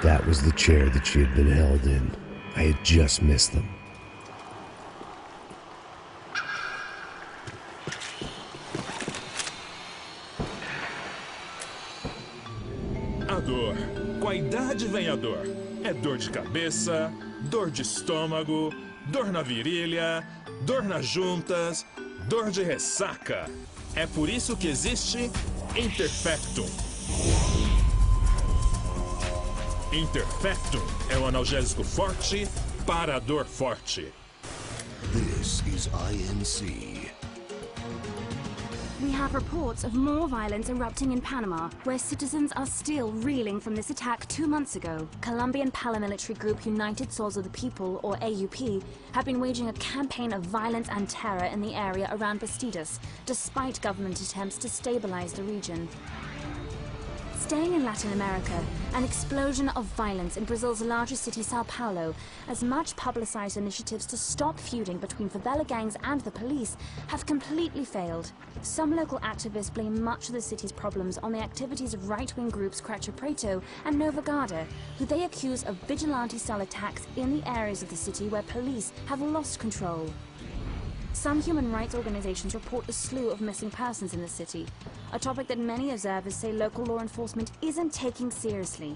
That was the chair that she had been held in. I had just missed them. A dor. Com a idade vem a dor. É dor de cabeça, dor de estômago, dor na virilha, dor nas juntas, dor de ressaca. É por isso que existe Interfectum. Interfectum é um analgésico forte para a dor forte. This is INC. We have reports of more violence erupting in Panama, where citizens are still reeling from this attack 2 months ago. Colombian paramilitary group United Souls of the People, or AUP, have been waging a campaign of violence and terror in the area around Bastidas, despite government attempts to stabilize the region. Staying in Latin America, an explosion of violence in Brazil's largest city, Sao Paulo, as much publicized initiatives to stop feuding between favela gangs and the police have completely failed. Some local activists blame much of the city's problems on the activities of right-wing groups Creche Preto and Nova Garda, who they accuse of vigilante-style attacks in the areas of the city where police have lost control. Some human rights organizations report a slew of missing persons in the city, a topic that many observers say local law enforcement isn't taking seriously.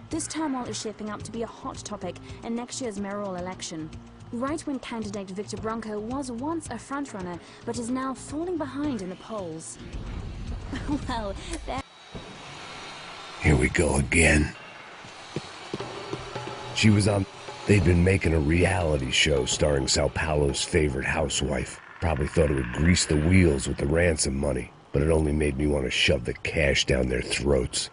This turmoil is shaping up to be a hot topic in next year's mayoral election. Right-wing candidate Victor Branco was once a frontrunner, but is now falling behind in the polls. Well, there... Here we go again. She was on... They'd been making a reality show starring Sao Paulo's favorite housewife. Probably thought it would grease the wheels with the ransom money, but it only made me want to shove the cash down their throats.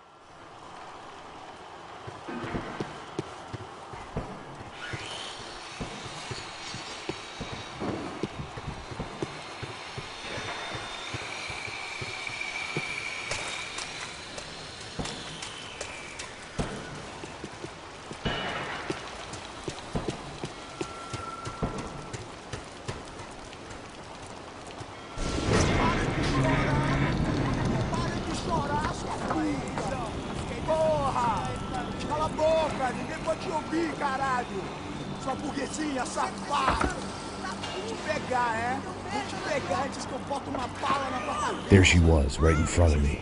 There she was, right in front of me.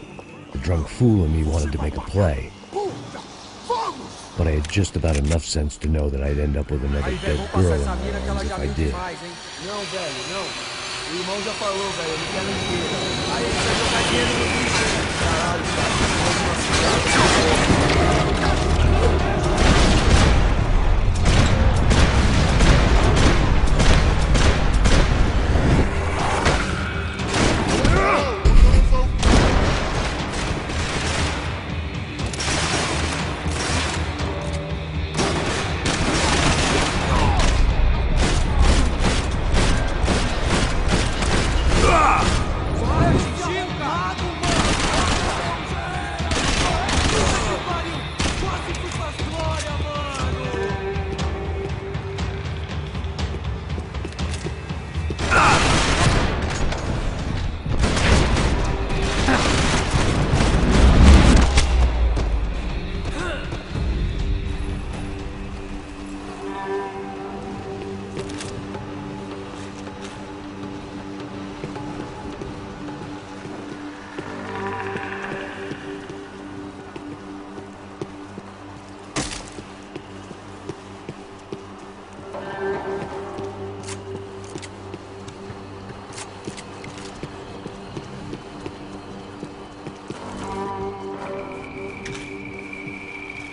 The drunk fool in me wanted to make a play. But I had just about enough sense to know that I'd end up with another dead girl in my arms if I did. Não, velho, não. O irmão já falou, velho, eu não quero mentira. Aí ele vai jogar dinheiro no bicho. Caralho,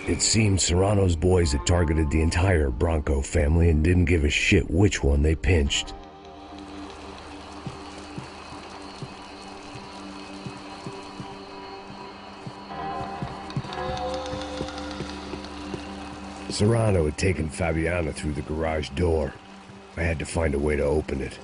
It seems Serrano's boys had targeted the entire Bronco family and didn't give a shit which one they pinched. Serrano had taken Fabiana through the garage door. I had to find a way to open it.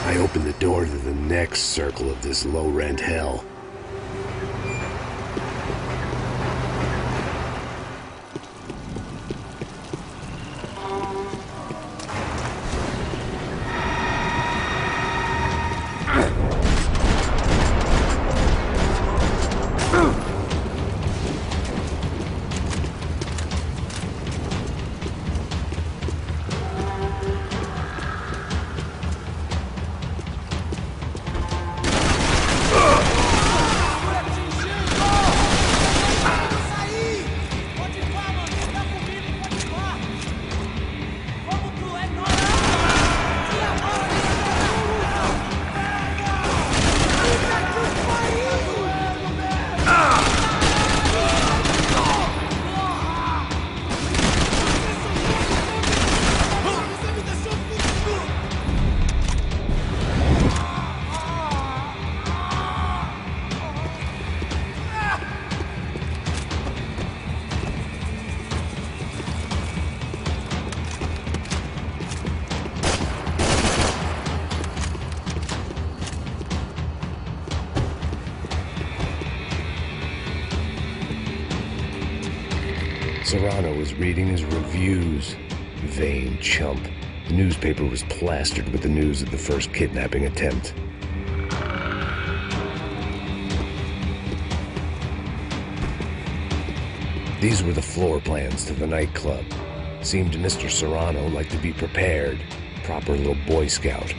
I opened the door to the next circle of this low-rent hell. Serrano was reading his reviews. Vain chump. The newspaper was plastered with the news of the first kidnapping attempt. These were the floor plans to the nightclub. Seemed to Mr. Serrano like to be prepared. Proper little Boy Scout.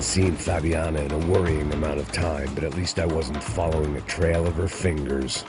Seen Fabiana in a worrying amount of time, but at least I wasn't following a trail of her fingers.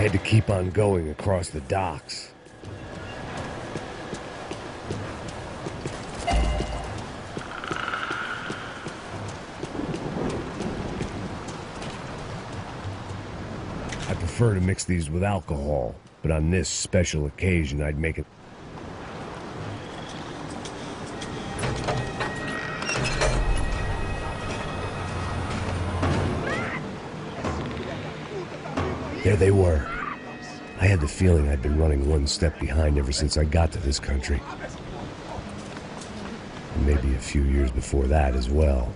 I had to keep on going across the docks. I prefer to mix these with alcohol, but on this special occasion I'd make it. There they were. I had the feeling I'd been running one step behind ever since I got to this country. And maybe a few years before that as well.